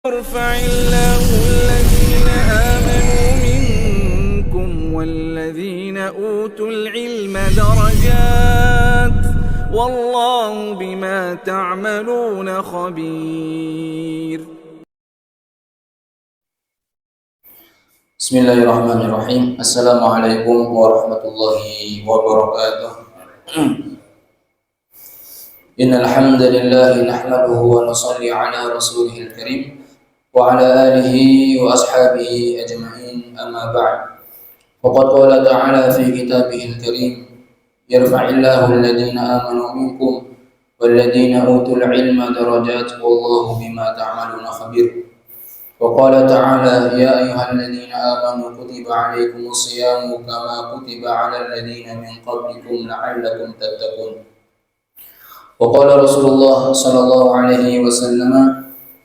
يرفع الله الذين آمنوا منكم والذين أوتوا العلم درجات والله بما تعملون خبير. Bismillahirrahmanirrahim. Assalamualaikum warahmatullahi wabarakatuh. Innal hamdalillah nahmaduhu wa nusalli ala rasulihil karim wa ala alihi wa ashabihi ajma'in, amma ba'd. Faqad qala ta'ala fi kitabihil karim, yarfa'illahu alladhina amanu minkum walladhina utul ilma darajat wallahu bima ta'maluna khabir. وقال تعالى يا أيها الذين آمنوا كتب عليكم الصيام كما كتب على الذين من قبلكم لعلكم تتقون. وقال رسول الله صلى الله عليه وسلم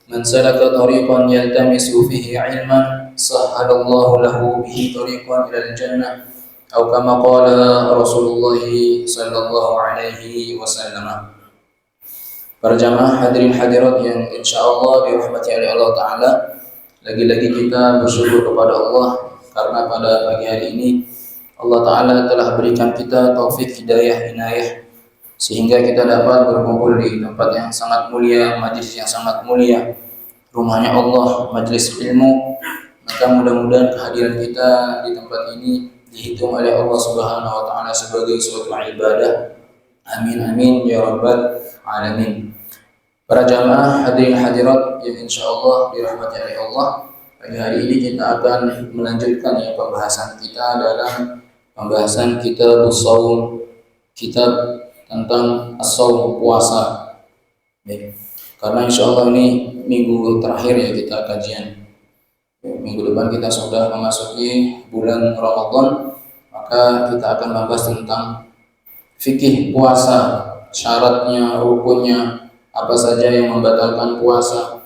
من سلك طريقا يلتمس فيه علما سهل الله له به طريقا إلى الجنة أو كما قال رسول الله صلى الله عليه وسلم. Para jamaah hadirin hadirat yang insyaallah dirahmati oleh Allah Ta'ala, lagi-lagi kita bersyukur kepada Allah karena pada pagi hari ini Allah Ta'ala telah berikan kita taufik, hidayah, inayah sehingga kita dapat berkumpul di tempat yang sangat mulia, majlis yang sangat mulia, rumahnya Allah, majlis ilmu. Maka mudah-mudahan kehadiran kita di tempat ini dihitung oleh Allah Subhanahu wa Ta'ala sebagai suatu ibadah. Amin amin ya rabbal alamin. Para jamaah hadirin hadirat yang insyaallah dirahmati oleh Allah, pagi hari ini kita akan melanjutkan pembahasan kita dalam pembahasan kitab shaum, kitab tentang as-shaum, puasa. Baik. Karena insyaallah ini minggu terakhir kita kajian. Minggu depan kita sudah memasuki bulan Ramadan, maka kita akan membahas tentang fikih puasa, syaratnya, rukunnya, apa saja yang membatalkan puasa,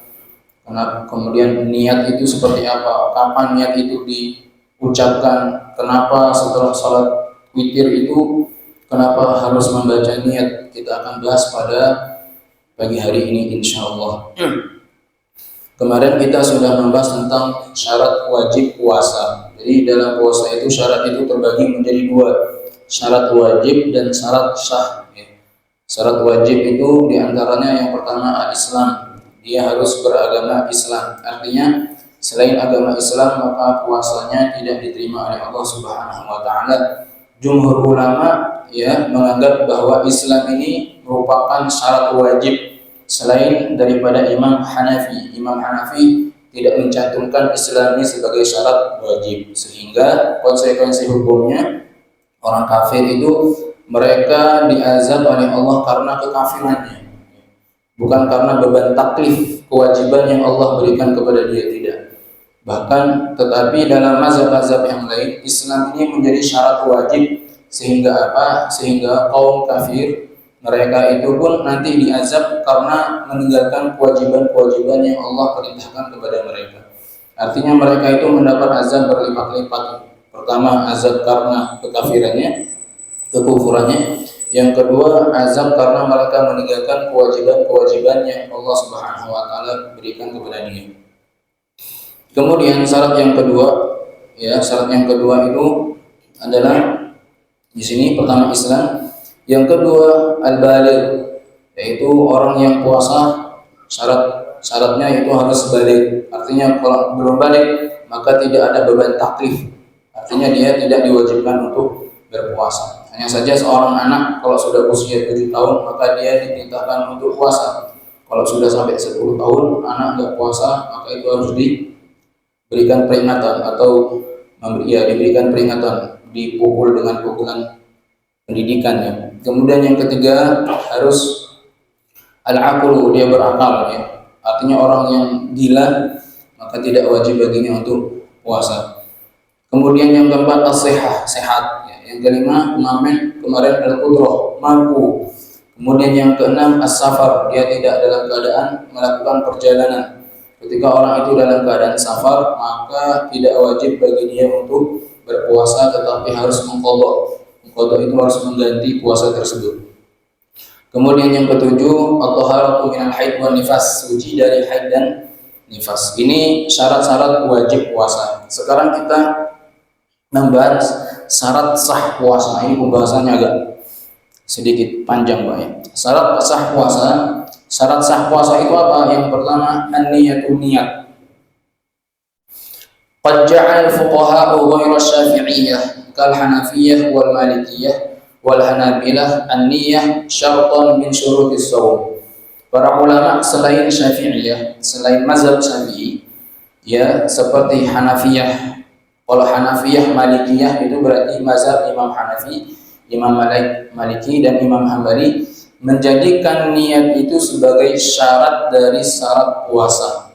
kemudian niat itu seperti apa, kapan niat itu diucapkan, kenapa setelah sholat witir itu kenapa harus membaca niat. Kita akan bahas pada pagi hari ini insyaallah. Kemarin kita sudah membahas tentang syarat wajib puasa. Jadi dalam puasa itu syarat itu terbagi menjadi dua, syarat wajib dan syarat syah. Syarat wajib itu diantaranya yang pertama al-Islam, dia harus beragama Islam. Artinya selain agama Islam maka puasanya tidak diterima oleh Allah Subhanahu wa Ta'ala. Jumhur ulama menganggap bahwa Islam ini merupakan syarat wajib selain daripada Imam Hanafi. Imam Hanafi tidak mencantumkan Islam ini sebagai syarat wajib, sehingga konsekuensi hukumnya orang kafir itu mereka diazab oleh Allah karena kekafirannya, bukan karena beban taklif, kewajiban yang Allah berikan kepada dia, tidak. Bahkan tetapi dalam mazhab-mazhab yang lain Islam ini menjadi syarat wajib, sehingga apa? Sehingga kaum kafir mereka itu pun nanti diazab karena meninggalkan kewajiban-kewajiban yang Allah perintahkan kepada mereka. Artinya mereka itu mendapat azab berlipat-lipat. Pertama, azab karena kekafirannya, kekufurannya. Yang kedua, azab karena mereka meninggalkan kewajiban-kewajiban yang Allah Subhanahu wa Ta'ala berikan kepada dia. Kemudian syarat yang kedua, syarat yang kedua itu adalah di sini pertama Islam, yang kedua al-baligh, yaitu orang yang puasa syaratnya itu harus balik. Artinya kalau belum balik maka tidak ada beban taklif. Artinya dia tidak diwajibkan untuk berpuasa. Hanya saja seorang anak kalau sudah usia 7 tahun maka dia diperintahkan untuk puasa. Kalau sudah sampai 10 tahun anak nggak puasa maka itu harus diberikan peringatan atau diberikan peringatan, dipukul dengan pukulan pendidikan. Kemudian yang ketiga harus al-aqlu, dia berakal. Artinya orang yang gila maka tidak wajib baginya untuk puasa. Kemudian yang keempat as-sihah, sehat. Yang kelima kemarin al-qudrah, mampu. Kemudian yang keenam as-safar, dia tidak dalam keadaan melakukan perjalanan. Ketika orang itu dalam keadaan safar maka tidak wajib bagi dia untuk berpuasa, tetapi harus mengqadha. Mengqadha itu harus mengganti puasa tersebut. Kemudian yang ketujuh at-taharatu minal haid wan nifas, suci dari haid dan nifas. Ini syarat-syarat wajib puasa. Sekarang kita membahas syarat sah puasa. Ini pembahasannya agak sedikit panjang, Pak ya. Syarat sah puasa. Syarat sah puasa itu apa? Yang pertama, an-niyatu, niat. Qad ja'ala al-fuqaha ghayra syafi'iyyah kal hanafiyyah wal malikiyah wal hanabilah an-niyyah syartan min syurutis shaum. Para ulama selain Syafi'iyah, selain mazhab Syafi'i, ya, seperti Hanafiyah. Kalau Hanafiyah, Malikiyah itu berarti mazhab Imam Hanafi, Imam Maliki dan Imam Hambali, menjadikan niat itu sebagai syarat dari syarat puasa,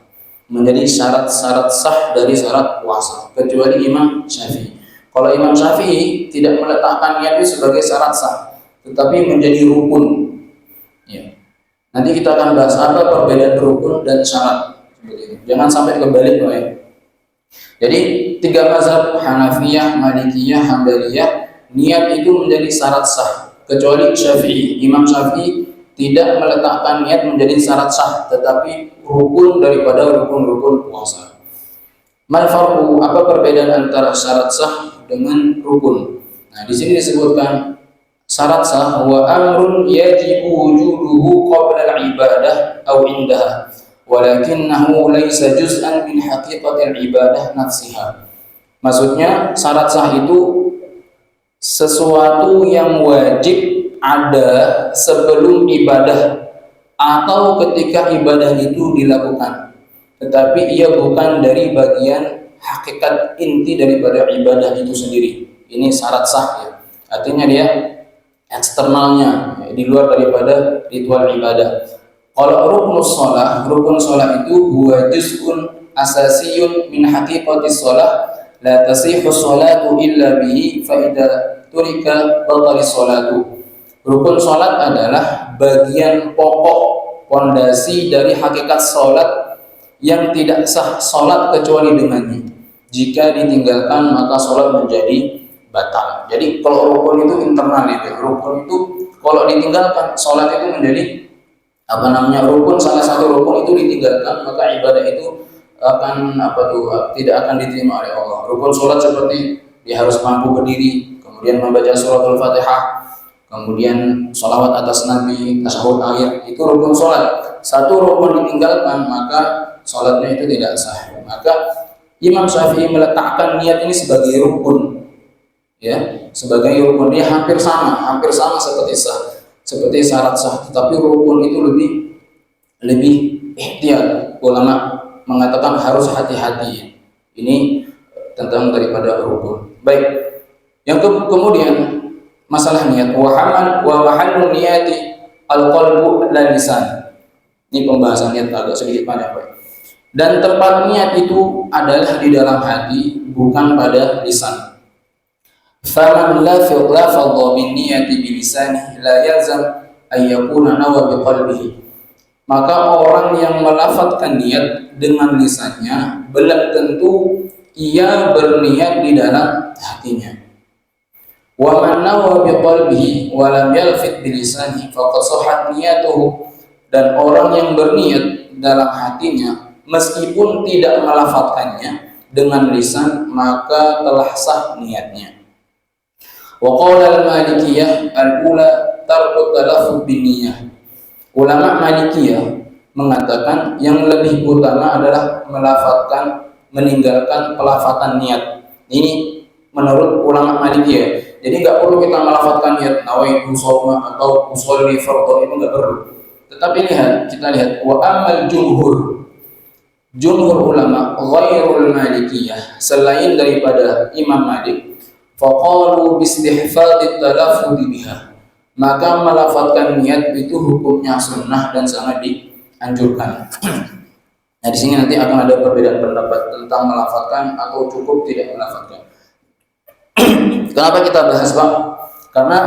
menjadi syarat-syarat sah dari syarat puasa, kecuali Imam Syafi'i. Kalau Imam Syafi'i tidak meletakkan niat itu sebagai syarat sah, tetapi menjadi rukun. Ya. Nanti kita akan bahas apa perbedaan rukun dan syarat. Jangan sampai kebalik, Pak ya. Jadi tiga mazhab Hanafiyah, Malikiyah, Hambaliyah, niat itu menjadi syarat sah, kecuali Syafi'i. Imam Syafi'i tidak meletakkan niat menjadi syarat sah, tetapi rukun daripada rukun-rukun puasa. Mal farqu, apa perbedaan antara syarat sah dengan rukun? Nah, di sini disebutkan syarat sah wa amrun yajibu wujuduhu qabla al-ibadah aw indaha walakinnahu laysa juz'an min haqiqatil ibadah nafsiha. Maksudnya syarat sah itu sesuatu yang wajib ada sebelum ibadah atau ketika ibadah itu dilakukan, tetapi ia bukan dari bagian hakikat inti daripada ibadah itu sendiri. Ini syarat sah ya. Artinya dia eksternalnya, di luar daripada ritual ibadah. Kalau rukun sholat itu huwa juz'un asasiyun min haqiqatis sholat, la tasihhu sholatu illa bihi fa idza turika batalis sholatu. Rukun sholat adalah bagian pokok pondasi dari hakikat sholat yang tidak sah sholat kecuali dengannya. Jika ditinggalkan maka sholat menjadi batal. Jadi kalau rukun itu internal itu, rukun itu kalau ditinggalkan sholat itu menjadi rukun, salah satu rukun itu ditinggalkan maka ibadah itu akan tidak akan diterima oleh Allah. Rukun sholat seperti dia harus mampu berdiri, kemudian membaca suratul Fatihah, kemudian sholawat atas Nabi, tasyahud akhir, itu rukun sholat. Satu rukun ditinggalkan maka sholatnya itu tidak sah. Maka Imam Syafi'i meletakkan niat ini sebagai rukun. Ya, sebagai rukun. Dia hampir sama seperti syarat sah, tetapi rukun itu lebih ihtiyat. Ulama mengatakan harus hati-hati. Ini tentang daripada rukun. Baik. Yang kemudian masalah niat, wa mahallu niyati al-qalbu la lisan. Ini pembahasan niat agak sedikit panjang, Pak. Dan tempat niat itu adalah di dalam hati, bukan pada lisan. Faman lafadha bin niyati bi lisanihi la yalzam an yakuna nawa bi qalbihi. Maka orang yang melafadzkan niat dengan lisannya belum tentu ia berniat di dalam hatinya. Wa man nawa bi qalbihi wa lam yalfid bi lisanihi faqad sahhat niyatuhu. Dan orang yang berniat dalam hatinya meskipun tidak melafadzkannya dengan lisan maka telah sah niatnya. Wa qala al-Malikiyah al-ula tarku talaffuz binniyah. Ulama Malikiyah mengatakan yang lebih utama adalah meninggalkan pelafatan niat. Ini menurut ulama Malikiyah. Jadi nggak perlu kita melafadzkan niat nawaitu shauma atau usolli fardhu, itu nggak perlu. Tetapi kita lihat wa amal jumhur ulama ghairul Malikiyah, selain daripada Imam Malik, faqalu bistihfadit talaffuz biha, maka melafadzkan niat itu hukumnya sunnah dan sangat dianjurkan. Nah, di sini nanti akan ada perbedaan pendapat tentang melafadzkan atau cukup tidak melafadzkan. Kenapa kita bahas, Pak? Karena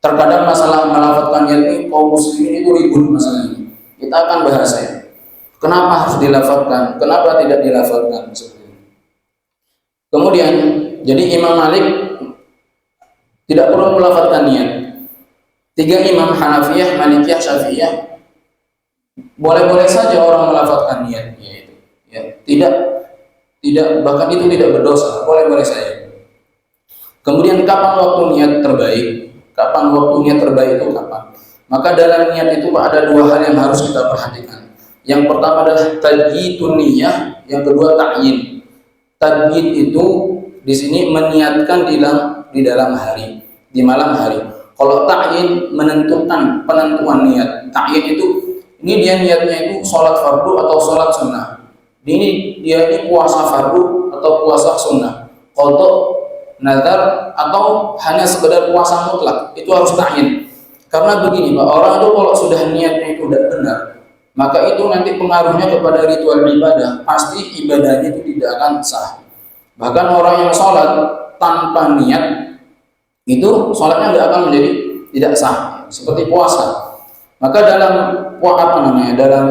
terkadang masalah melafadzkan niat ini kaum muslimin itu ribut masalah ini. Kita akan bahas ya. Kenapa harus dilafadzkan? Kenapa tidak dilafadzkan? Kemudian, jadi Imam Malik tidak perlu melafadzkan niat. Tiga imam Hanafiyah, Malikiyah, Syafi'iyah boleh-boleh saja orang melafadzkan niat, yaitu ya, tidak bahkan itu tidak berdosa, boleh-boleh saja. Kemudian kapan waktu niat terbaik? Kapan waktu niat terbaik itu kapan? Maka dalam niat itu Pak, ada dua hal yang harus kita perhatikan. Yang pertama adalah tabyitun niyah, yang kedua ta'yin. Tabyit itu di sini meniatkan di dalam hari, di malam hari. Kalau ta'yin menentukan penentuan niat. Ta'yin itu ini dia niatnya itu sholat fardu atau sholat sunnah. Ini dia ini puasa fardu atau puasa sunnah. Qadha, nazar atau hanya sekedar puasa mutlak. Itu harus ta'yin. Karena begini Pak, orang itu kalau sudah niatnya itu tidak benar, maka itu nanti pengaruhnya kepada ritual ibadah. Pasti ibadahnya itu tidak akan sah. Bahkan orang yang sholat tanpa niat itu sholatnya tidak akan menjadi tidak sah, seperti puasa. Maka dalam dalam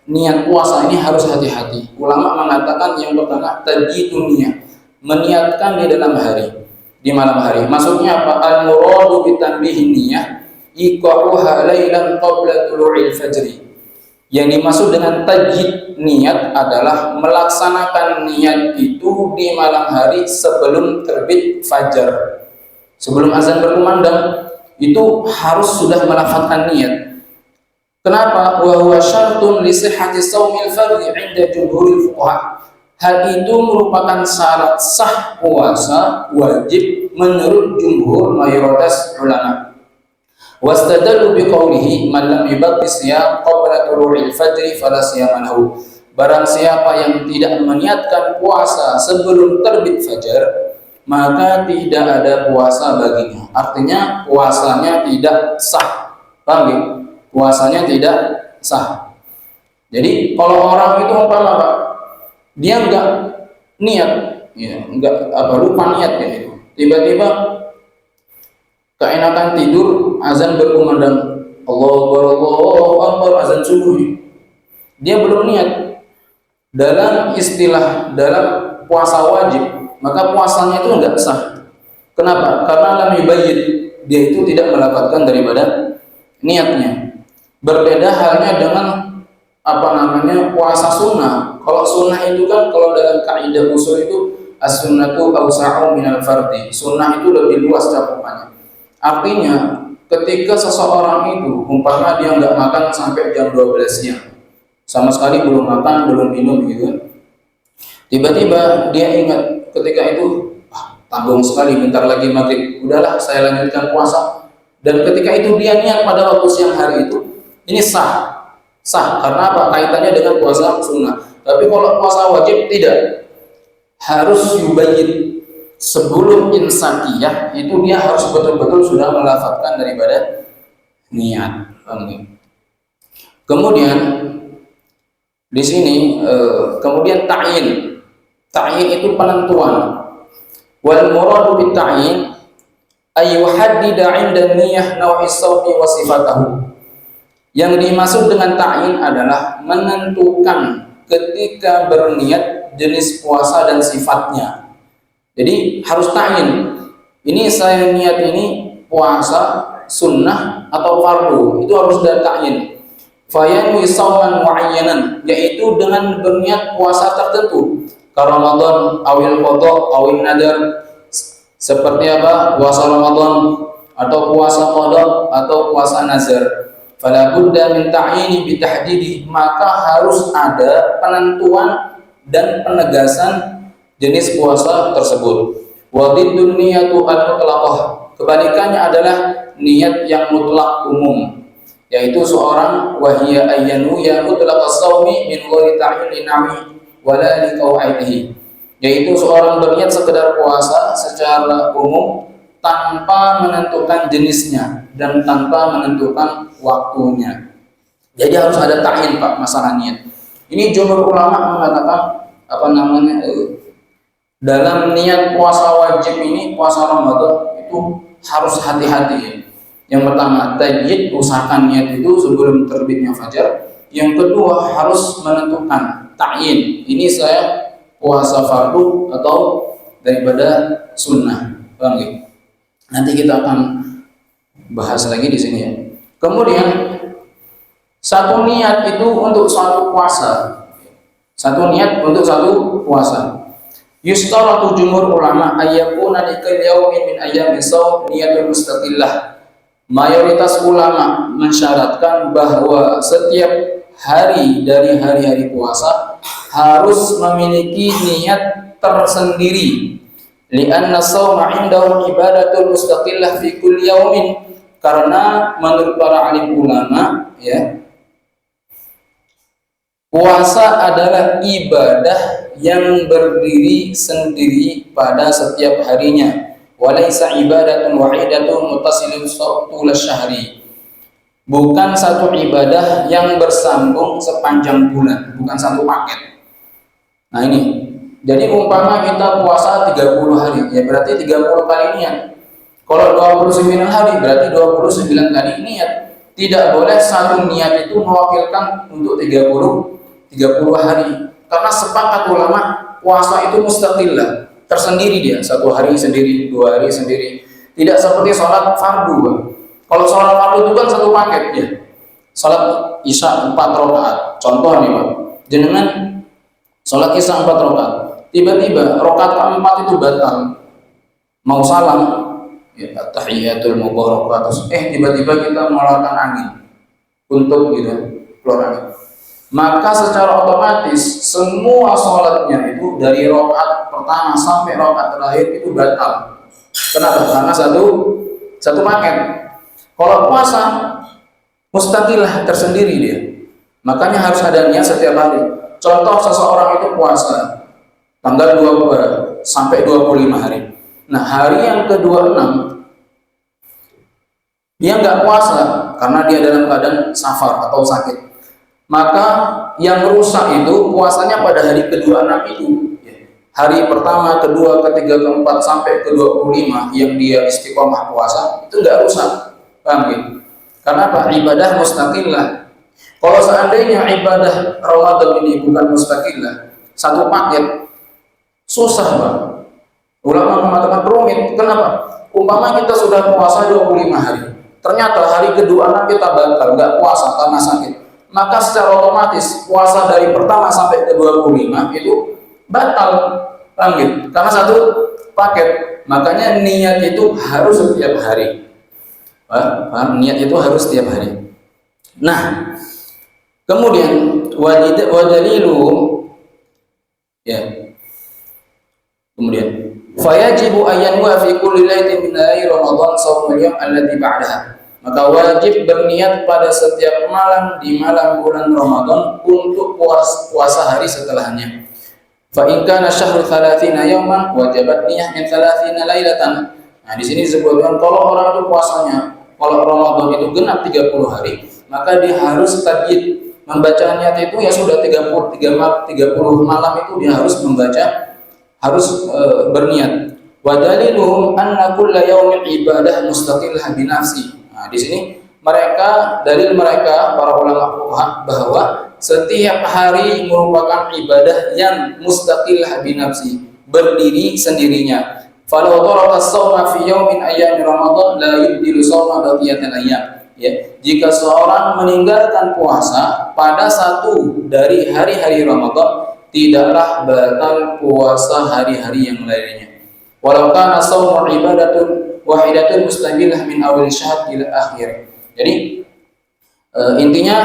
niat puasa ini harus hati-hati. Ulama mengatakan yang pertama tabyitun niyah, meniatkan di dalam hari, di malam hari. Maksudnya apa? Al-muradu bitanbihin niyah iqa'uha lailan qabla tulu'il fajri. Yang dimaksud dengan tabyit niat adalah melaksanakan niat itu di malam hari sebelum terbit fajar. Sebelum azan berkumandang itu harus sudah melafazkan niat. Kenapa? Wa huwa syartun li sihhati shaumil fardhi 'inda jumhuril fuqaha. Hal itu merupakan syarat sah puasa wajib menurut jumhur mayoritas ulama. Wastadallu biqaulihi man lam yubatti siyam qabla tulu'il fajri fala siyama lahu. Barang siapa yang tidak meniatkan puasa sebelum terbit fajar, maka tidak ada puasa baginya. Artinya puasanya tidak sah. Paham ya? Puasanya tidak sah. Jadi kalau orang itu umpama Pak, dia enggak niat, ya, enggak lupa niat ya itu. Tiba-tiba keenakan tidur, azan berkumandang, Allahu Akbar, azan subuh. Dia belum niat. Dalam istilah dalam puasa wajib, maka puasanya itu enggak sah. Kenapa? Karena lam yubayyid, dia itu tidak melafazkan daripada niatnya. Berbeda halnya dengan puasa sunnah. Kalau sunnah itu kan kalau dalam kaidah usul itu as-sunnatu awsa'u minal fardhi. Sunnah itu lebih luas cakupannya. Artinya ketika seseorang itu umpama dia nggak makan sampai jam 12 siang, sama sekali belum makan, belum minum gitu, tiba-tiba dia ingat ketika itu tanggung sekali, bentar lagi maghrib, udahlah saya lanjutkan puasa. Dan ketika itu dia niat pada waktu siang hari itu, ini sah karena apa? Kaitannya dengan puasa sunnah. Tapi kalau puasa wajib tidak, harus yubayyid. Sebelum insakiyah itu dia harus betul-betul sudah melafazkan daripada niat. Kemudian di sini kemudian ta'yin. Ta'yin itu penentuan. Wal muradu bit ta'yin ay yuhaddida 'inda niyyah naw'i shaumi wa sifatahu. Yang dimaksud dengan ta'yin adalah menentukan ketika berniat jenis puasa dan sifatnya. Jadi harus ta'yin. Ini saya niat ini puasa sunnah atau fardu, itu harus ada ta'yin. Fayanwi shauman muayyanan, yaitu dengan berniat puasa tertentu. Ka Ramadan awil qadha awil nadar. Seperti apa? Puasa Ramadan atau puasa qadha atau puasa nazar. Fala budda min ta'yini bi tahdidi, maka harus ada penentuan dan penegasan jenis puasa tersebut. Wa diddun niyatu al-mutlaqah, kebalikannya adalah niat yang mutlak umum, yaitu seorang wahiyya ayyanu ya mutlaqas shaumi min ghairi ta'yin nawi wala liqa'idihi, yaitu seorang berniat sekedar puasa secara umum tanpa menentukan jenisnya dan tanpa menentukan waktunya. Jadi harus ada ta'yin Pak masalah niat. Ini jumhur ulama mengatakan dalam niat puasa wajib ini, puasa Ramadan itu harus hati-hati ya. Yang pertama, tabyid, usahakan niat itu sebelum terbitnya fajar. Yang kedua, harus menentukan ta'yin. Ini saya puasa fardu atau daripada sunnah. Paham ya? Nanti kita akan bahas lagi di sini ya. Kemudian satu niat itu untuk suatu puasa. Satu niat untuk satu puasa. Yustaratu jumhur ulama ayyakuna likal yaumin min ayyamin shaum niyatul mustaqillah. Mayoritas ulama mensyaratkan bahwa setiap hari dari hari-hari puasa harus memiliki niat tersendiri. Li'anna shauma 'indahum ibadatul mustaqillah fi kulli yaumin. Karena menurut para alim ulama, ya, puasa adalah ibadah yang berdiri sendiri pada setiap harinya. Walaysa ibadatun wahidatun muttasilun tul syahri. Bukan satu ibadah yang bersambung sepanjang bulan, bukan satu paket. Nah ini, jadi umpama kita puasa 30 hari, ya berarti 30 kali niat. Kalau 29 hari, berarti 29 kali niat. Tidak boleh satu niat itu mewakilkan untuk 30 hari, karena sepakat ulama puasa itu mustaqillah, tersendiri dia, satu hari sendiri, 2 hari sendiri. Tidak seperti sholat fardu, Bang. Kalau sholat fardu itu kan satu paket ya. Sholat isya 4 rakaat, contoh nih Bang, jenengan sholat isya 4 rakaat, tiba-tiba rakaat keempat itu batal, mau salam, ya tahiyatul mubarakatuh, tiba-tiba kita mengeluarkan angin untuk gitu, keluar angin. Maka secara otomatis semua sholatnya itu dari rakaat pertama sampai rakaat terakhir itu batal. Kenapa? Karena satu paket. Kalau puasa mustaqilah, tersendiri dia. Makanya harus ada niat setiap hari. Contoh seseorang itu puasa tanggal 22 sampai 25 hari. Nah, hari yang ke-26 dia nggak puasa karena dia dalam keadaan safar atau sakit. Maka yang rusak itu puasanya pada hari ke-26 itu. Hari pertama, kedua, ketiga, keempat sampai ke-25 yang dia istiqomah puasa itu nggak rusak. Paham ya? Karena apa? Ibadah mustaqillah. Kalau seandainya ibadah Ramadan ini bukan mustaqillah, satu paket, susah Bang. Ulama mengatakan rumit. Kenapa? Umpama kita sudah puasa 25 hari, ternyata hari ke-26 kita batal, nggak puasa karena sakit. Maka secara otomatis puasa dari pertama sampai ke-25 itu batal, paham gitu? Karena satu paket. Makanya niat itu harus setiap hari. Paham? Niat itu harus setiap hari. Nah, kemudian wadalilu, ya. Kemudian fayajibu ayyanwa fi kulli lailatin min laili Ramadan shaumul yawm alladhi ba'daha. Maka wajib berniat pada setiap malam di malam bulan Ramadan untuk puasa hari setelahnya. Fa in kana syahru 30 yawman wajabat niyah min 30 lailatan. Nah, di sini disebutkan kalau orang itu puasanya, kalau Ramadan itu genap 30 hari, maka dia harus tabyid, membaca niat itu ya sudah 30 malam itu dia harus membaca, harus berniat. Wa daliluhum anna kulla yawmin ibadah mustaqillah bi nafsi. Nah, di sini dalil mereka para ulama fuqaha bahwa setiap hari merupakan ibadah yang mustaqillah bi nafsi, berdiri sendirinya. Falau taraka shauma fi yaumin ayyami Ramadan la yubdilu shauma baqiyatal ayyam. Ya, jika seorang meninggalkan puasa pada satu dari hari-hari Ramadan, tidaklah batal puasa hari-hari yang lainnya. Walau kana shaumu ibadatun wahidatun mustaqilah min awal syahr ila akhir. Jadi intinya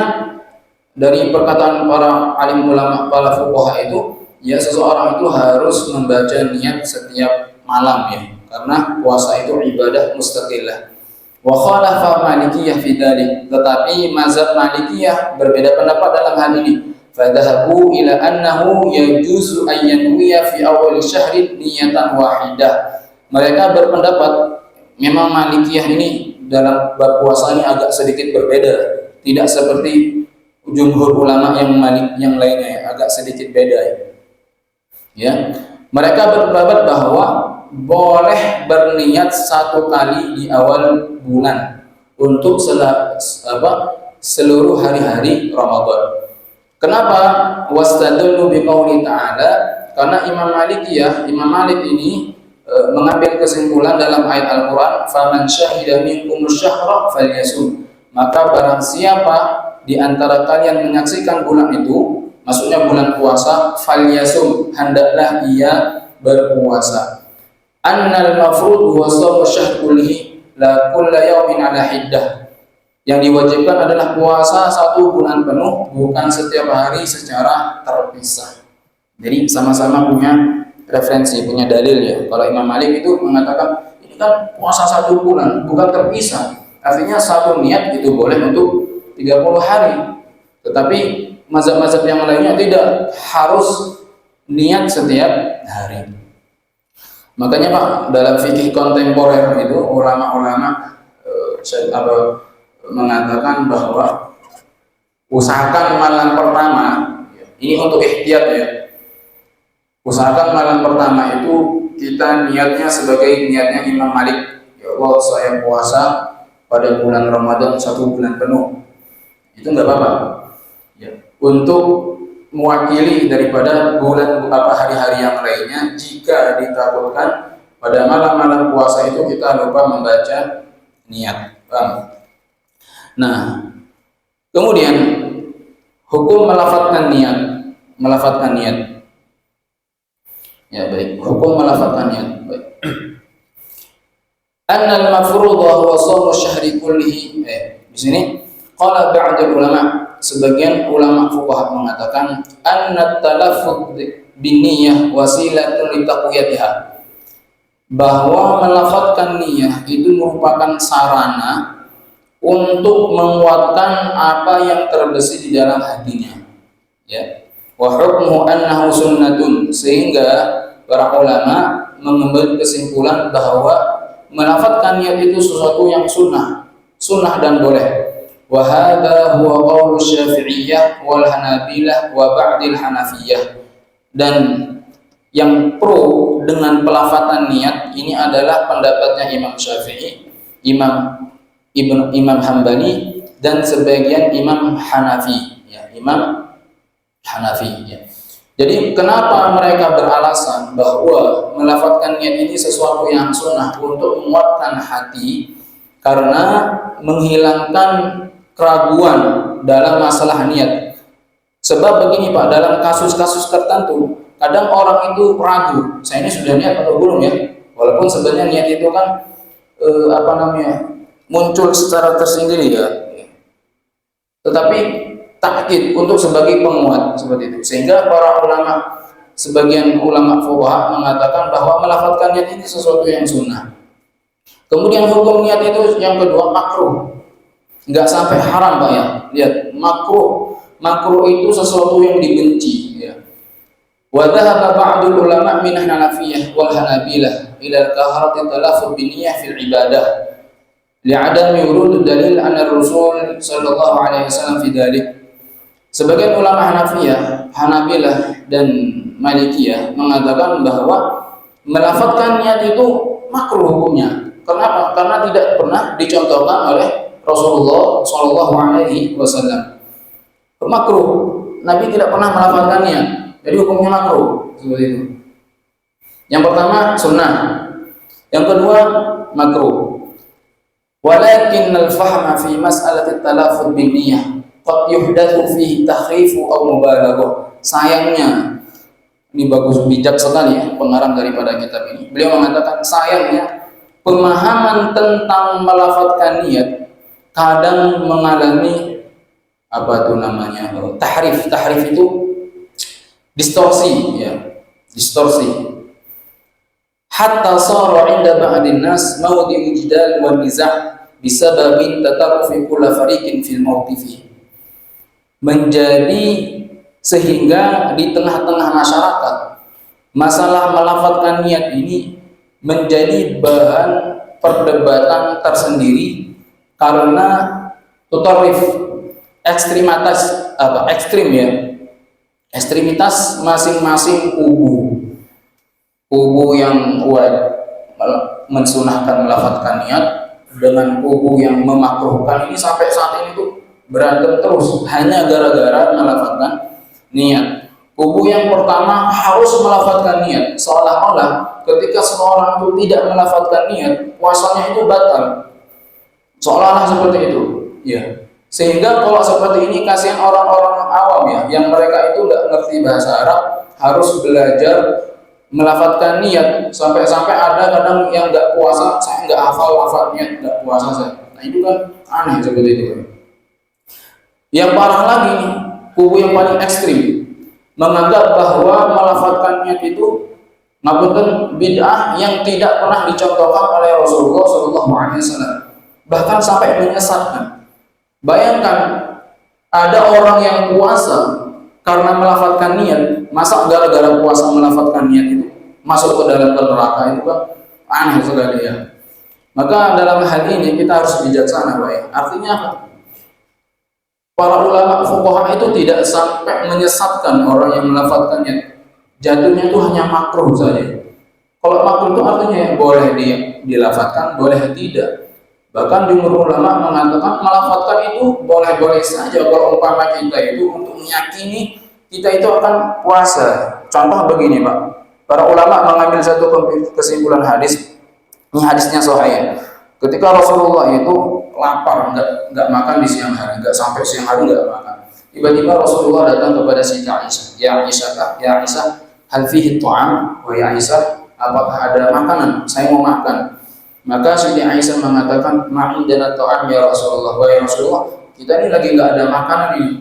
dari perkataan para alim ulama, para fuqaha itu, ya seseorang itu harus membaca niat setiap malam ya, karena puasa itu ibadah mustaqillah. Wa khalafa Malikiyah fi dzalik, tetapi mazhab Malikiyah berbeda pendapat dalam hal ini. Fadhahabu ila annahu yajuzu an yanwiya fi awal syahri niyatan wahidah. Mereka berpendapat memang Malikiyah ini dalam bab puasa ini agak sedikit berbeda, tidak seperti jumhur ulama yang lainnya, agak sedikit beda ya. Mereka berpendapat bahwa boleh berniat satu kali di awal bulan untuk seluruh hari-hari Ramadan. Kenapa? Wastadullu biqauli ta'ala, karena Imam Malik ini mengambil kesimpulan dalam ayat Al-Quran, faman syahida minkum syahra falyasum. Maka barang siapa di antara kalian menyaksikan bulan itu, maksudnya bulan puasa, falyasum, hendaklah ia berpuasa. Annal mafrud huwa shaum syahr kullihi la kulla yaumin ala hiddah. Yang diwajibkan adalah puasa 1 bulan penuh, bukan setiap hari secara terpisah. Jadi sama-sama punya referensi, punya dalil ya. Kalau Imam Malik itu mengatakan ini kan puasa 1 bulan, bukan terpisah. Artinya satu niat itu boleh untuk 30 hari. Tetapi mazhab-mazhab yang lainnya tidak, harus niat setiap hari. Makanya Pak, dalam fikih kontemporer itu ulama-ulama mengatakan bahwa usahakan malam pertama, ini untuk ihtiyat ya. Usahakan malam pertama itu kita niatnya sebagai niatnya Imam Malik. Ya Allah, saya puasa pada bulan Ramadan 1 bulan penuh. Itu enggak apa-apa. Ya. Untuk mewakili daripada bulan hari-hari yang lainnya, jika ditakutkan pada malam-malam puasa itu kita lupa membaca niat. Paham? Nah, kemudian hukum melafadzkan niat. Ya baik, hukum melafadzkan niat. Baik. Annal mafruḍa huwa shaum syahri kullihi. Di sini qala ba'd ulama, sebagian ulama fuqaha mengatakan anna talaffuz binniyah wasilatun litaqwiyatiha, bahwa melafadzkan niat itu merupakan sarana untuk menguatkan apa yang terbesit di dalam hatinya, ya. Wa hukmuhu annahu sunnatun, sehingga para ulama mengambil kesimpulan bahwa melafadzkan niat itu sesuatu yang sunnah dan boleh. Wa hadza huwa qaulu Syafi'iyah wal Hanabilah wa ba'dil Hanafiyah. Dan yang pro dengan pelafatan niat ini adalah pendapatnya Imam Syafi'i, Imam Hambali, dan sebagian Imam Hanafi, ya, Imam Hanafi, ya. Jadi kenapa mereka beralasan bahwa melafadzkan niat ini sesuatu yang sunnah untuk menguatkan hati? Karena menghilangkan keraguan dalam masalah niat. Sebab begini Pak, dalam kasus-kasus tertentu kadang orang itu ragu, saya ini sudah niat atau belum ya? Walaupun sebenarnya niat itu kan muncul secara tersendiri ya. Tetapi takkid untuk sebagai penguat seperti itu. Sehingga para ulama, sebagian ulama fuqaha mengatakan bahwa melafadzkan niat ini sesuatu yang sunnah. Kemudian hukum niat itu yang kedua makruh. Enggak sampai haram Pak ya. Lihat, makruh. Makruh itu sesuatu yang dibenci ya. Wa dhahaba ba'dul ulama min Hanafiyah wal Hanabilah ila al-kaharati talaffuz bi niyyah fil ibadah. Li'adami wurud dalil anna Rasul sallallahu alaihi wasallam fi dzalik. Sebagian ulama Hanafiyah, Hanabilah dan Malikiyah mengatakan bahwa melafadzkan niat itu makruh hukumnya. Kenapa? Karena tidak pernah dicontohkan oleh Rasulullah sallallahu alaihi wasallam. Makruh. Nabi tidak pernah melafadzkan niat. Jadi hukumnya makruh seperti itu. Yang pertama sunnah. Yang kedua makruh. Walakin al-fahma fi mas'alati talaffuz bin niyyah qad yuhdatsu fihi takhrifu aw mubalaghah. Sayangnya, ini bagus, bijak sekali ya pengarang daripada kitab ini. Beliau mengatakan sayangnya pemahaman tentang melafadzkan niat kadang mengalami tahrif. Tahrif itu distorsi ya, distorsi. Hatta sara 'inda ba'din nas mawdi'u jidal wan niza' bisababin tatarrufi kulli fariqin fil mawqifi. Menjadi sehingga di tengah-tengah masyarakat masalah melafadzkan niat ini menjadi bahan perdebatan tersendiri karena tutarif ekstremitas masing-masing kubu yang mensunahkan melafadzkan niat dengan kubu yang memakruhkan ini sampai saat ini tuh berantem terus hanya gara-gara melafadzkan niat. Kubu yang pertama harus melafadzkan niat, seolah-olah ketika seorang itu tidak melafadzkan niat puasanya itu batal, seolah-olah seperti itu ya. Sehingga kalau seperti ini kasihan orang-orang awam ya, yang mereka itu nggak ngerti bahasa Arab, harus belajar melafadzkan niat. Sampai-sampai ada kadang yang nggak puasa, saya nggak hafal lafaz niat, nggak puasa saya. Nah itu kan aneh seperti itu. Yang parah lagi nih, kubu yang paling ekstrim menganggap bahwa melafadzkan niat itu ngapunten bid'ah yang tidak pernah dicontohkan oleh Rasulullah SAW, bahkan sampai menyesatkan. Bayangkan ada orang yang puasa karena melafadzkan niat, masa gara-gara puasa melafadzkan niat itu masuk ke dalam neraka, itu kan aneh sekali ya. Maka dalam hal ini kita harus bijaksana, Pak ya. Artinya apa? Para ulama fuqaha itu tidak sampai menyesatkan orang yang melafadzkannya. Jatuhnya itu hanya makruh saja. Kalau makruh itu artinya boleh dilafadzkan, boleh tidak. Bahkan jumhur ulama mengatakan melafadzkan itu boleh-boleh saja kalau umpama kita itu untuk meyakini kita itu akan puasa. Contoh begini, Pak. Para ulama mengambil satu kesimpulan hadis. Ini hadisnya sahih. Ketika Rasulullah itu lapar, nggak makan di siang hari, nggak sampai siang hari nggak makan. Tiba-tiba Rasulullah datang kepada Siti Aisyah. Ya Aisyah, hal fihi ta'am? Wa ya Aisyah, apakah ada makanan? Saya mau makan. Maka Siti Aisyah mengatakan, ma'indana ta'am ya Rasulullah. Wa ya Rasulullah, kita ini lagi nggak ada makanan ini.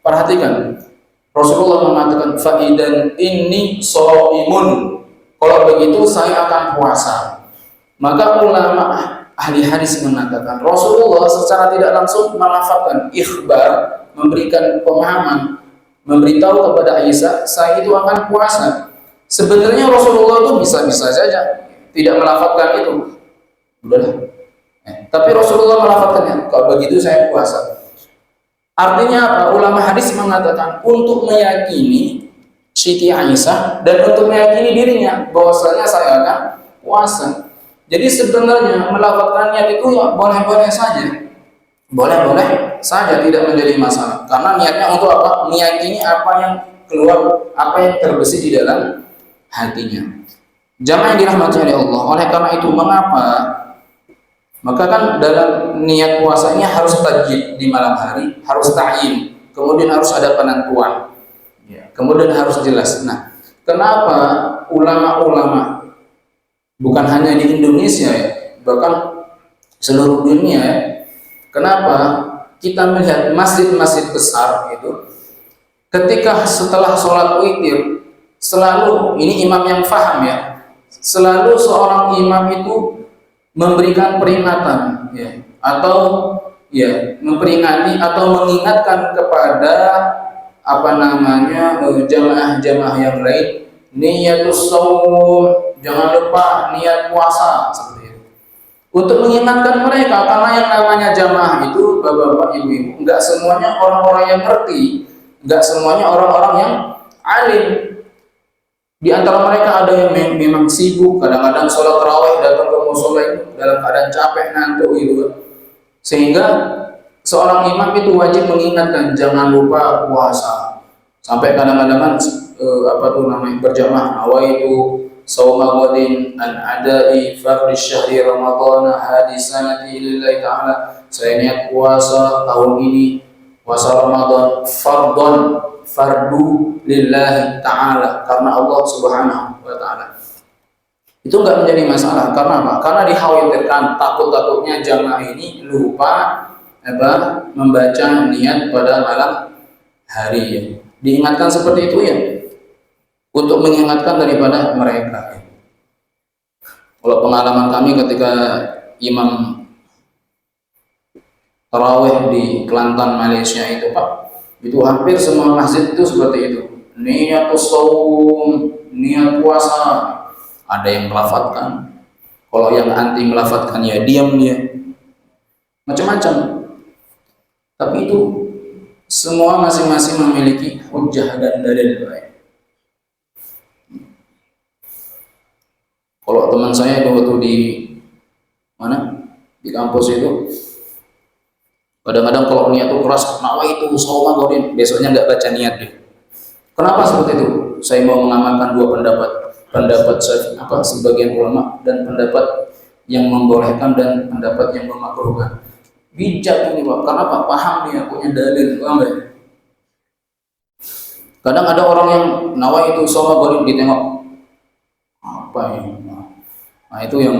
Perhatikan, Rasulullah mengatakan, fa'idan inni sha'imun. Kalau begitu saya akan puasa. Maka ulama ahli hadis mengatakan Rasulullah secara tidak langsung melafadzkan ikhbar, memberikan pemahaman, memberitahu kepada Aisyah, saya itu akan puasa. Sebenarnya Rasulullah itu bisa-bisa saja tidak melafadzkan itu. Udahlah. Tapi Rasulullah melafadzkannya, kalau begitu saya puasa. Artinya apa? Ulama hadis mengatakan untuk meyakini Siti Aisyah dan untuk meyakini dirinya bahwasanya saya akan puasa. Jadi sebenarnya melafadzkan niat itu ya boleh-boleh saja. Boleh-boleh saja, tidak menjadi masalah. Karena niatnya untuk apa? Meyakini apa yang keluar, apa yang terbesit di dalam hatinya. Jamaah yang dirahmati oleh Allah. Oleh karena itu mengapa? Maka kan dalam niat puasanya harus tajdid di malam hari, harus ta'yin, kemudian harus ada penentuan. Ya, kemudian harus jelas. Nah, kenapa ulama-ulama bukan hanya di Indonesia ya, bahkan seluruh dunia ya. Kenapa kita melihat masjid-masjid besar itu ketika setelah sholat witir selalu, ini imam yang faham ya, selalu seorang imam itu memberikan peringatan ya, atau ya memperingati atau mengingatkan kepada apa namanya jamaah-jamaah yang lain, niyatus shaum, jangan lupa niat puasa, seperti itu. Untuk mengingatkan mereka, karena yang namanya jamaah itu bapak-bapak, ibu-ibu, enggak semuanya orang-orang yang ngerti, enggak semuanya orang-orang yang alim. Di antara mereka ada yang memang sibuk, kadang-kadang sholat tarawih datang ke musola itu dalam keadaan capek, ngantuk gitu. Sehingga seorang imam itu wajib mengingatkan jangan lupa puasa. Sampai kadang-kadang apa tuh namanya berjamaah, awaitu sauma ghadin an adai fardhi syahri ramadhan hadisanati lillahi ta'ala. Saya niat puasa tahun ini, puasa Ramadan fardu lillahi ta'ala, karena Allah Subhanahu wa ta'ala. Itu enggak menjadi masalah. Karena apa? Karena dikhawatirkan takut-takutnya jamaah ini lupa membaca niat pada malam hari ya. Diingatkan seperti itu ya, untuk mengingatkan daripada mereka. Kalau pengalaman kami ketika imam tarawih di Kelantan Malaysia itu Pak, itu hampir semua masjid itu seperti itu. Niatus shaum, niat puasa. Ada yang melafadzkan. Kalau yang anti melafadzkan ya diam dia. Macam-macam. Tapi itu semua masing-masing memiliki hujjah dan dalil. Kalau teman saya itu waktu di mana? Di kampus itu kadang-kadang kalau niat itu keras, nawa itu shauma ghadin, besoknya nggak baca niat deh. Kenapa seperti itu? Saya mau mengamalkan dua pendapat sebagian ulama dan pendapat yang membolehkan dan pendapat yang memakruhkan. Bijak ini Pak, karena Pak paham dia punya dalil, paham ya? Kadang ada orang yang nawa itu soma baru ditengok apa ini? Nah itu yang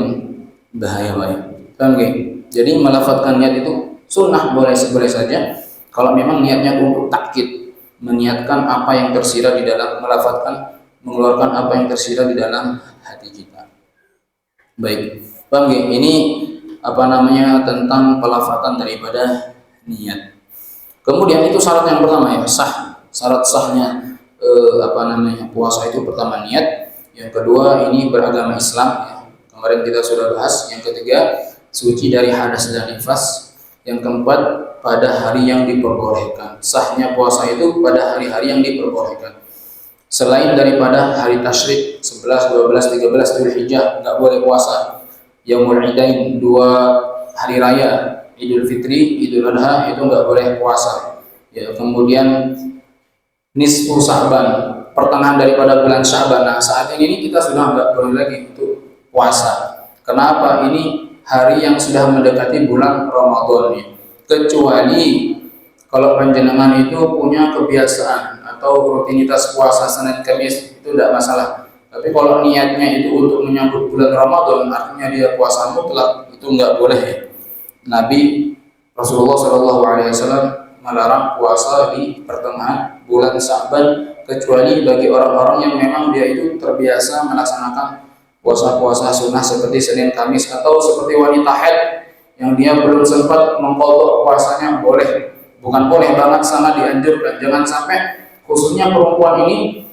bahaya Pak ya. Paham gak? Jadi melafadzkan niat itu sunnah boleh saja. Kalau memang niatnya untuk takkid, meniatkan apa yang tersirat di dalam, melafadzkan, mengeluarkan apa yang tersirat di dalam hati kita. Baik, paham gak? Ini apa namanya tentang pelafatan daripada niat. Kemudian itu syarat yang pertama ya, sah. Syarat sahnya apa namanya puasa itu pertama niat. Yang kedua ini beragama Islam ya. Kemarin kita sudah bahas. Yang ketiga suci dari hadas dan nifas. Yang keempat pada hari yang diperbolehkan. Sahnya puasa itu pada hari-hari yang diperbolehkan. Selain daripada hari tasyrik 11, 12, 13 Dzulhijjah nggak boleh puasa. Yaumul Idain, 2 hari raya, Idul Fitri, Idul Adha itu nggak boleh puasa. Ya, kemudian nisfu Sya'ban, pertengahan daripada bulan Sya'ban. Nah, saat ini kita sudah nggak boleh lagi untuk puasa. Kenapa? Ini hari yang sudah mendekati bulan Ramadan. Kecuali kalau panjenengan itu punya kebiasaan atau rutinitas puasa Senin Kamis, itu tidak masalah. Tapi kalau niatnya itu untuk menyambut bulan Ramadan, artinya dia puasa mutlak, itu nggak boleh ya. Nabi Rasulullah SAW melarang puasa di pertengahan bulan Sya'ban, kecuali bagi orang-orang yang memang dia itu terbiasa melaksanakan puasa-puasa sunnah seperti Senin Kamis, atau seperti wanita haid yang dia belum sempat mengqadha puasanya, boleh. Bukan boleh banget, sangat dianjurkan. Jangan sampai khususnya perempuan ini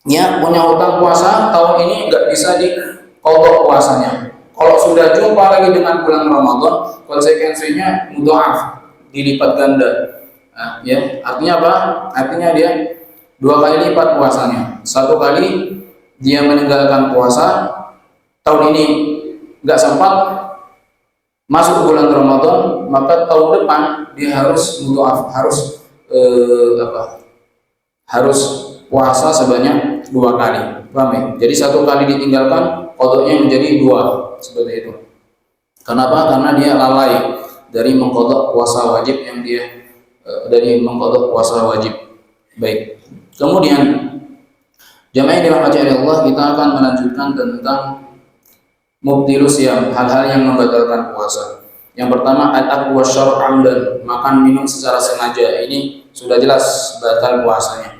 ya punya hutang puasa tahun ini nggak bisa diqadha puasanya. Kalau sudah jumpa lagi dengan bulan Ramadan, konsekuensinya mudha'af, dilipat ganda. Nah, ya, artinya apa? Artinya dia 2 kali lipat puasanya. 1 kali dia meninggalkan puasa tahun ini nggak sempat masuk bulan Ramadan, maka tahun depan dia harus mudha'af, harus puasa sebanyak 2 kali. Paham ya? Jadi 1 kali ditinggalkan, qadanya menjadi 2, seperti itu. Kenapa? Karena dia lalai dari mengqadha puasa wajib yang dia Baik. Kemudian jamaah yang dirahmati Allah, kita akan melanjutkan tentang mubtilus siyam, hal-hal yang membatalkan puasa. Yang pertama al-aklu wasyarab amdan, makan minum secara sengaja. Ini sudah jelas batal puasanya.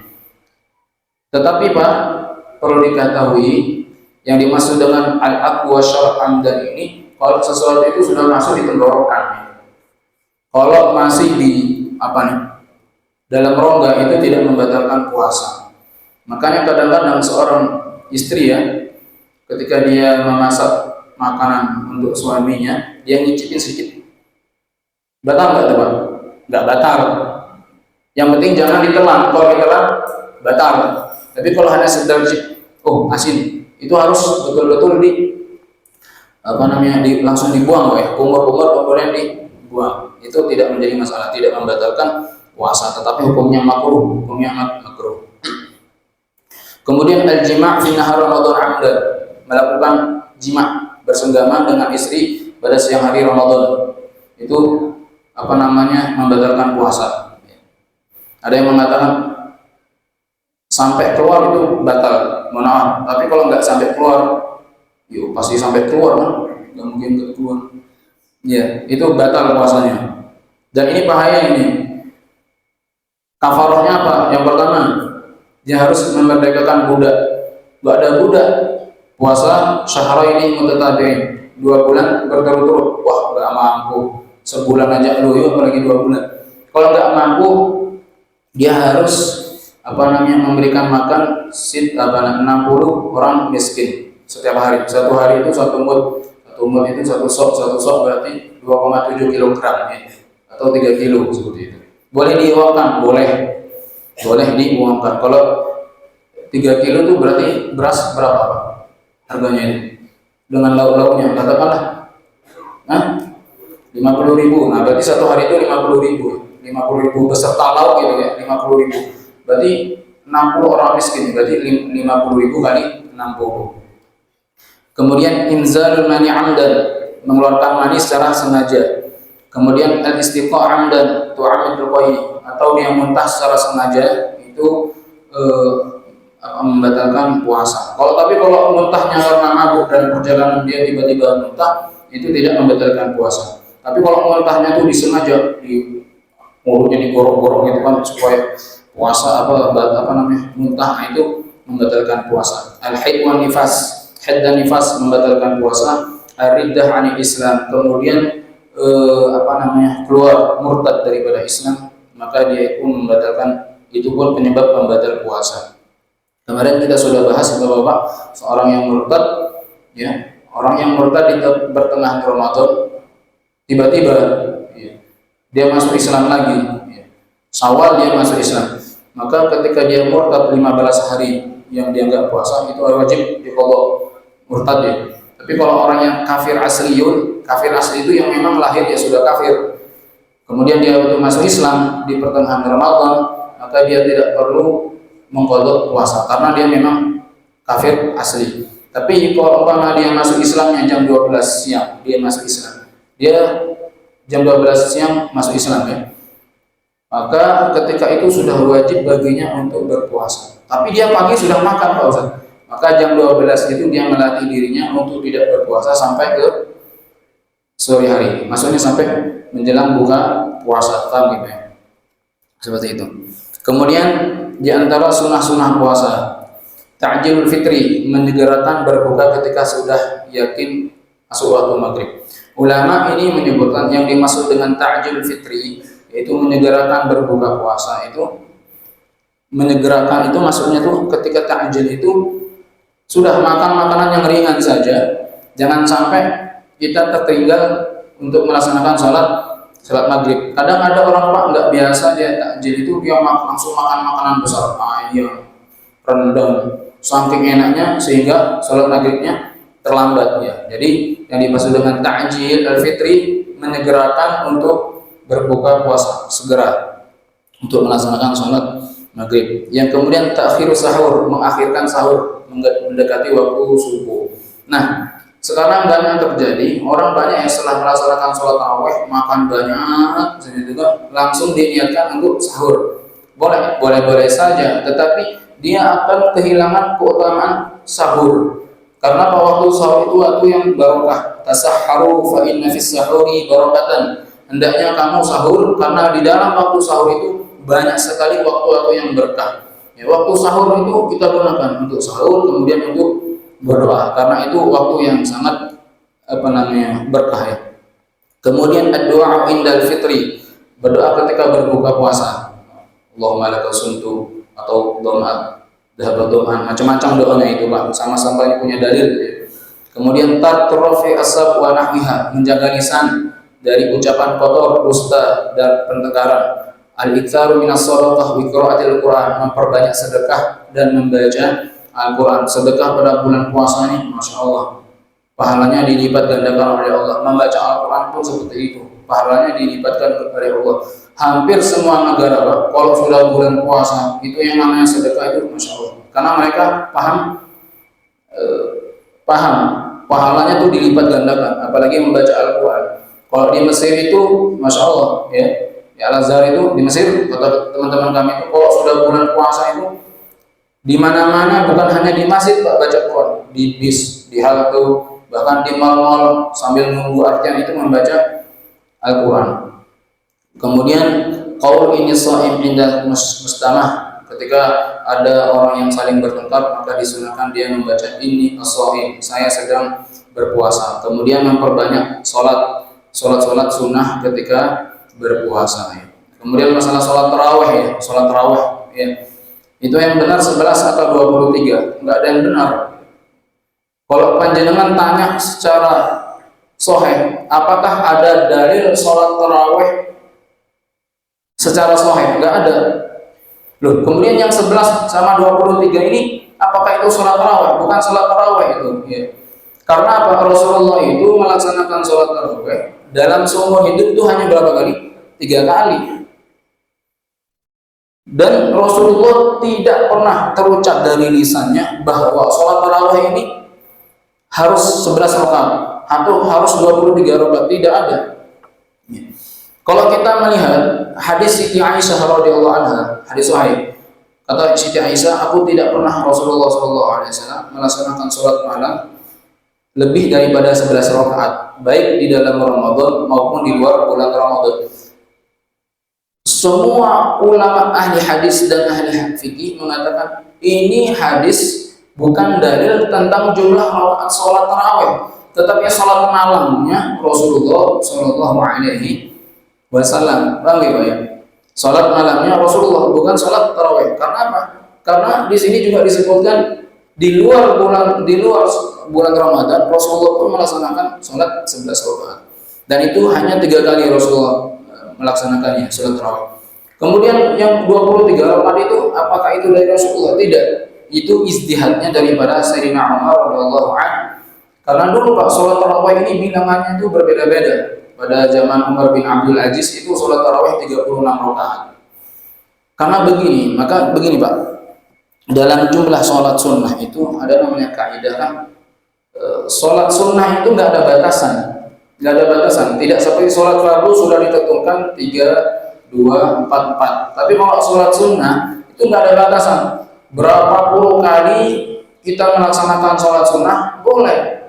Tetapi Pak, perlu diketahui yang dimaksud dengan al-aklu wasyarab amdan ini, kalau sesuatu itu sudah masuk di tenggorokan. Kalau masih di dalam rongga, itu tidak membatalkan puasa. Makanya kadang-kadang seorang istri ya, ketika dia memasak makanan untuk suaminya, dia ngicipin sedikit. Batal nggak tuh Pak? Nggak batal. Yang penting jangan ditelan. Kalau ditelan, batal. Tapi kalau hanya sekedar asin, itu harus betul-betul langsung dibuang ya. Kumur-kumur kemudian dibuang. Itu tidak menjadi masalah, tidak membatalkan puasa, tetapi hukumnya makruh, Kemudian al-jima' fi nahar Ramadan amdan, melakukan jima' bersenggama dengan istri pada siang hari Ramadan. Itu membatalkan puasa. Ada yang mengatakan sampai keluar itu batal, mohon tapi kalau nggak sampai keluar, pasti sampai keluar kan? Nggak mungkin nggak keluar. Ya, itu batal puasanya. Dan ini bahaya ini. Kafarahnya apa? Yang pertama, dia harus memerdekakan budak. Nggak ada budak, puasa syahraini mutatabi'in, 2 bulan berturut-turut. Wah, nggak mampu. Sebulan aja loyo, apalagi 2 bulan. Kalau nggak mampu, dia harus memberikan makan 60 orang miskin setiap hari. 1 hari itu 1 mud. 1 mud itu 1 sok berarti 2,7 kilogram atau 3 kilo seperti itu. Boleh diuangkan, boleh diuangkan. Kalau 3 kilo itu berarti beras berapa Pak? Harganya ini dengan lauk-lauknya katakanlah 50.000. Nah berarti 1 hari itu 50.000 beserta lauk gitu ya, 50.000. Berarti 60 orang miskin, berarti 50.000 kali 60. Kemudian inzalul mani amdan, mengeluarkan mani secara sengaja. Kemudian al-istiqa amdan tu'amidul qahi, atau dia muntah secara sengaja, itu membatalkan puasa. Kalau muntahnya karena mabuk dan perjalanan dia tiba-tiba muntah, itu tidak membatalkan puasa. Tapi kalau muntahnya itu disengaja, di mulutnya digorok-gorok gitu kan supaya puasa muntah, itu membatalkan puasa. Al-haid wan nifas, haid dan nifas membatalkan puasa. Ar-riddah 'anil Islam, kemudian keluar murtad daripada Islam, maka dia pun membatalkan, itu pun penyebab pembatal puasa. Kemarin kita sudah bahas Bapak-bapak, seorang yang murtad, ya, orang yang murtad di pertengahan Ramadan tiba-tiba dia masuk Islam lagi, ya. Syawal dia masuk Islam, maka ketika dia murtad 15 hari yang dia enggak puasa, itu wajib diqadha murtad ya. Tapi kalau orang yang kafir asliyun, kafir asli itu yang memang lahir dia sudah kafir, kemudian dia untuk masuk Islam di pertengahan Ramadan, maka dia tidak perlu mengqadha puasa karena dia memang kafir asli. Tapi kalau umpama dia masuk Islamnya jam 12 siang, dia masuk Islam, dia jam 12 siang masuk Islam ya, maka ketika itu sudah wajib baginya untuk berpuasa. Tapi dia pagi sudah makan Pak Ustaz, maka jam 12 itu dia melatih dirinya untuk tidak berpuasa sampai ke sore hari, maksudnya sampai menjelang buka puasa, paham gitu ya? Seperti itu. Kemudian di antara sunah-sunah puasa, ta'jilul fitri, menyegerakan berbuka ketika sudah yakin masuk waktu maghrib. Ulama ini menyebutkan yang dimaksud dengan ta'jilul fitri yaitu menyegerakan berbuka puasa, itu menyegerakan itu maksudnya tuh ketika ta'jil itu sudah makan makanan yang ringan saja, jangan sampai kita tertinggal untuk melaksanakan salat maghrib. Kadang ada orang Pak nggak biasa, dia takjil itu dia langsung makan makanan besar, ayam, rendang, saking enaknya sehingga salat maghribnya terlambat ya. Jadi yang dimaksud dengan ta'jil al-fitri menyegerakan untuk berbuka puasa segera untuk melaksanakan salat maghrib. Yang kemudian ta'khirus sahur, mengakhirkan sahur mendekati waktu subuh. Nah, sekarang banyak terjadi orang banyak yang setelah melaksanakan sholat tarawih makan banyak, juga langsung diniatkan untuk sahur. Boleh saja, tetapi dia akan kehilangan keutamaan sahur. Karena waktu sahur itu waktu yang barokah. Tasahharu fa inna fis sahuri barakatan. Hendaknya kamu sahur karena di dalam waktu sahur itu banyak sekali waktu-waktu yang berkah. Ya, waktu sahur itu kita gunakan untuk sahur, kemudian untuk berdoa, karena itu waktu yang sangat berkah ya. Kemudian doa indal fitri, berdoa ketika berbuka puasa. Allahumma laka suntu, atau Allahumma dhahabat doa, macam-macam doanya itu Pak, sama-sama punya dalil ya. Kemudian tarfi asab wa nahwiha, menjaga lisan dari ucapan kotor, dusta dan pertengkaran. Al-iktsaru minas shadaqah wa qiraatil Qur'an, memperbanyak sedekah dan membaca Al-Quran. Sedekah pada bulan puasa ini, Masya Allah, pahalanya dilipat gandakan oleh Allah. Membaca Al-Quran pun seperti itu, pahalanya dilipatkan oleh Allah. Hampir semua negara Pak, kalau sudah bulan puasa, itu yang namanya sedekah itu Masya Allah. Karena mereka paham pahalanya itu dilipat gandakan, apalagi membaca Al-Quran. Kalau di Mesir itu, Masya Allah ya, di Al-Azhar itu, di Mesir, kata teman-teman kami itu, kalau sudah bulan puasa itu di mana-mana, bukan hanya di masjid Pak baca Quran, di bis, di halte, bahkan di mal-mal sambil menunggu artian itu membaca Al-Quran. Kemudian qaul ini shaim inda mustamah, ketika ada orang yang saling bertengkar maka disunahkan dia membaca ini as-shaim, saya sedang berpuasa. Kemudian memperbanyak salat sunnah ketika berpuasa ya. Kemudian masalah salat tarawih ya, itu yang benar 11 atau 23, enggak ada yang benar. Kalau panjenengan tanya secara sahih, apakah ada dalil salat tarawih secara sahih? Enggak ada. Loh, kemudian yang 11 sama 23 ini apakah itu salat tarawih? Bukan salat tarawih itu ya. Karena apa? Rasulullah itu melaksanakan salat tarawih dalam seumur hidup itu hanya berapa kali? 3 kali. Dan Rasulullah tidak pernah terucap dari lisannya bahwa sholat tarawih ini harus 11 rakaat atau harus 23 rakaat, tidak ada. Ya. Kalau kita melihat hadis Siti Aisyah radhiyallahu anha, hadis sahih, kata Siti Aisyah, aku tidak pernah Rasulullah SAW melaksanakan sholat malam lebih daripada 11 rakaat, baik di dalam Ramadan maupun di luar bulan Ramadan. Semua ulama ahli hadis dan ahli fikih mengatakan ini hadis bukan dalil tentang jumlah rakaat sholat tarawih, tetapi sholat malamnya Rasulullah SAW. Paham ya? Sholat malamnya Rasulullah, bukan sholat tarawih. Karena apa? Karena di sini juga disebutkan di luar bulan Ramadan Rasulullah pun melaksanakan sholat 11 rakaat. Dan itu hanya 3 kali Rasulullah melaksanakannya sholat tarawih. Kemudian yang 23 rakaat itu apakah itu dari Rasulullah? Tidak. Itu ijtihadnya daripada Sayyidina Umar radhiyallahu anhu. Karena dulu Pak, sholat tarawih ini bilangannya itu berbeda-beda. Pada zaman Umar bin Abdul Aziz itu sholat tarawih 36 rakaat. Karena begini, maka begini Pak, dalam jumlah sholat sunnah itu ada namanya kaidah kan, sholat sunnah itu nggak ada batasan, tidak seperti sholat fardu sudah ditentukan 3, 2, 4, 4. Tapi kalau sholat sunnah itu nggak ada batasan, berapa puluh kali kita melaksanakan sholat sunnah boleh.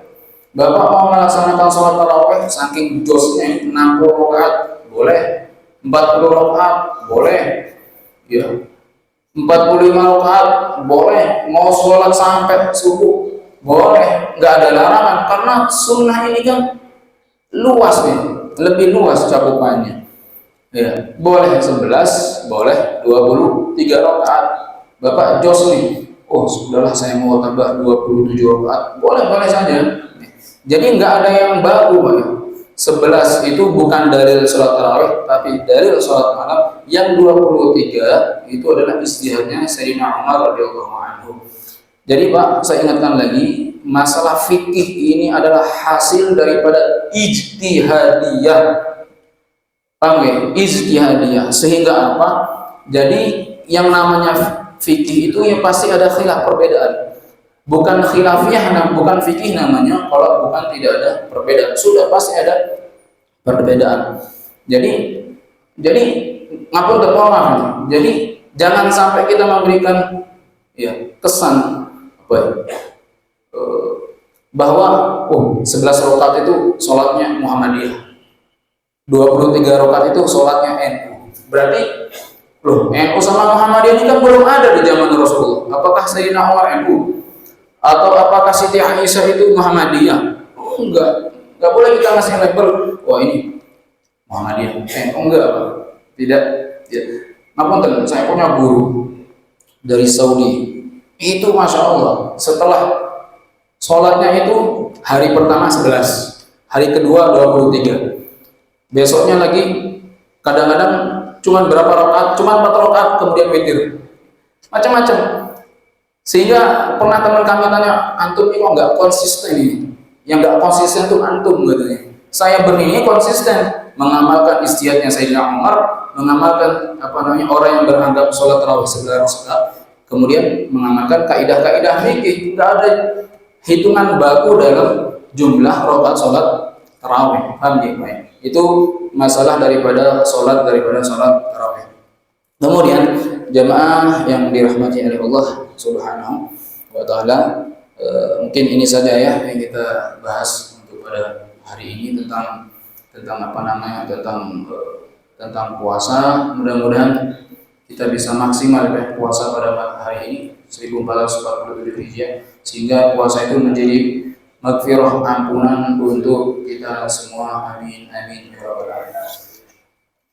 Bapak mau melaksanakan sholat tarawih saking josnya 60 rakaat boleh, 40 rakaat boleh, ya 45 rakaat boleh, mau sholat sampai subuh boleh, nggak ada larangan. Karena sunnah ini kan luas nih, lebih luas cakupannya. Ya, boleh 11, boleh 23 rakaat. Bapak jos nih, oh sudahlah saya mau tambah 27 rakaat, boleh saja. Jadi nggak ada yang baru, Pak. 11 itu bukan dalil sholat tarawih, tapi dalil sholat malam. Yang 23 itu adalah ijtihadnya Sayyidina Umar radhiyallahu anhu. Jadi Pak, saya ingatkan lagi, masalah fikih ini adalah hasil daripada ijtihadiyah. Paham ya? Ijtihadiyah. Sehingga apa? Jadi yang namanya fikih itu ya pasti ada khilaf, perbedaan. Bukan khilafiyah, bukan fikih namanya kalau bukan tidak ada perbedaan. Sudah pasti ada perbedaan. Jadi ngapun terpomah. Jadi jangan sampai kita memberikan ya kesan apa ya, bahwa 11 rakaat itu sholatnya Muhammadiyah, 23 rakaat itu sholatnya NU. Berarti loh, NU sama Muhammadiyah ini kan belum ada di zaman Rasulullah. Apakah Sayyidina Umar NU? Atau apakah Siti Aisyah itu Muhammadiyah? Enggak boleh kita ngasih label, wah ini Muhammadiyah. Enggak, tidak. Ya. Ngapunten, saya punya guru dari Saudi. Itu Masya Allah, setelah sholatnya itu hari pertama 11, hari kedua 23, besoknya lagi kadang-kadang cuma berapa rakaat, cuma 4 rakaat kemudian witir, macam-macam. Sehingga pernah teman kami tanya, antum ini kok nggak konsisten ini? Yang nggak konsisten tuh antum katanya. Saya berdiri konsisten mengamalkan ijtihadnya Sayyidina Umar, mengamalkan orang yang beranggap sholat tarawih 11 rakaat, kemudian mengamalkan kaidah-kaidah fikih. Nggak ada hitungan baku dalam jumlah rakaat sholat tarawih. Paham ya? Itu masalah daripada sholat tarawih. Kemudian jamaah yang dirahmati oleh Allah Subhanahu wa taala, mungkin ini saja ya yang kita bahas untuk pada hari ini tentang tentang puasa. Mudah-mudahan kita bisa maksimal ya puasa pada hari ini 1447 Hijriah, sehingga puasa itu menjadi maghfirah, ampunan untuk kita semua. Amin amin ya rabbal alamin.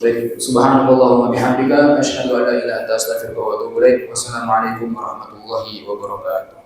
Baik, subhanallah wa bihamdika asyhadu an la ilaha illa anta astaghfiruka wa atubu ilaik. Wassalamualaikum warahmatullahi wabarakatuh.